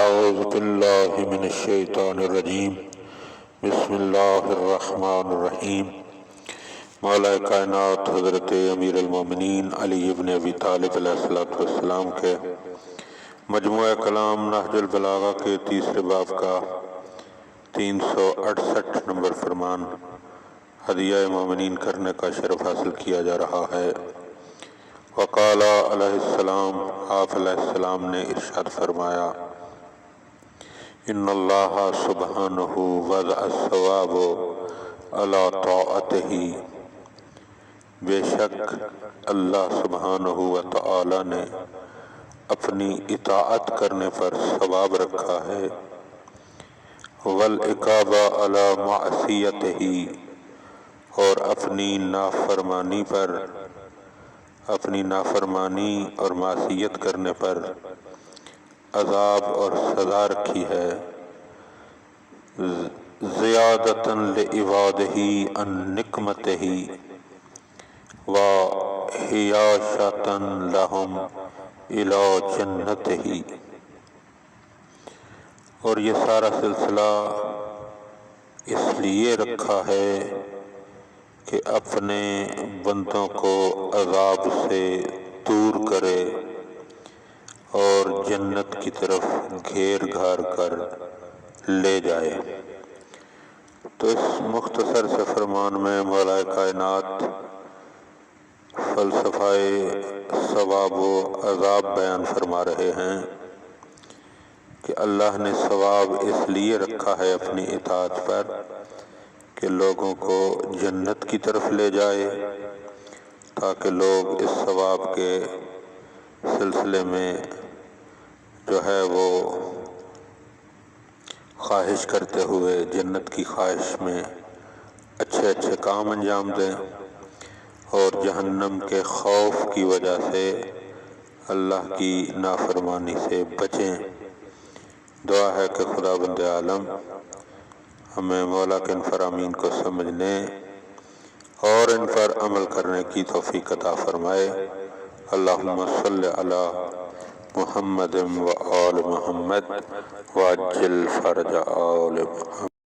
اعوذ باللہ من الشیطان الرجیم بسم اللہ الرحمن الرحیم۔ مولا کائنات حضرت امیر المومنین علی ابن ابی طالب علیہ السلام کے مجموعہ کلام نہج البلاغہ کے تیسرے باب کا 368 نمبر فرمان ہدیہ مومنین کرنے کا شرف حاصل کیا جا رہا ہے۔ وقال علیہ السلام، آپ علیہ السلام نے ارشاد فرمایا، ان اللہ سبحانہ وضع الثواب علی طاعتہ، بے شک اللہ سبحانہ وتعالی نے اپنی اطاعت کرنے پر ثواب رکھا ہے، والعقاب علی معصیتہ، اور اپنی نافرمانی اور معصیت کرنے پر عذاب اور سزا رکھی ہے، زیادۃ لعبادہ عن نقمتہ وحیاشۃ لہم الی جنتہ۔ اور یہ سارا سلسلہ اس لیے رکھا ہے کہ اپنے بندوں کو عذاب سے دور کرے اور جنت کی طرف گھیر گھار کر لے جائے۔ تو اس مختصر سے فرمان میں مولا کائنات فلسفہ ثواب و عذاب بیان فرما رہے ہیں کہ اللہ نے ثواب اس لیے رکھا ہے اپنی اطاعت پر کہ لوگوں کو جنت کی طرف لے جائے، تاکہ لوگ اس ثواب کے سلسلے میں جو ہے وہ خواہش کرتے ہوئے جنت کی خواہش میں اچھے اچھے کام انجام دیں، اور جہنم کے خوف کی وجہ سے اللہ کی نافرمانی سے بچیں۔ دعا ہے کہ خدا بند عالم ہمیں مولا کے ان فرامین کو سمجھنے اور ان پر عمل کرنے کی توفیق عطا فرمائے۔ اللہم صلی علی محمد و آل محمد وعجل فرج آل محمد۔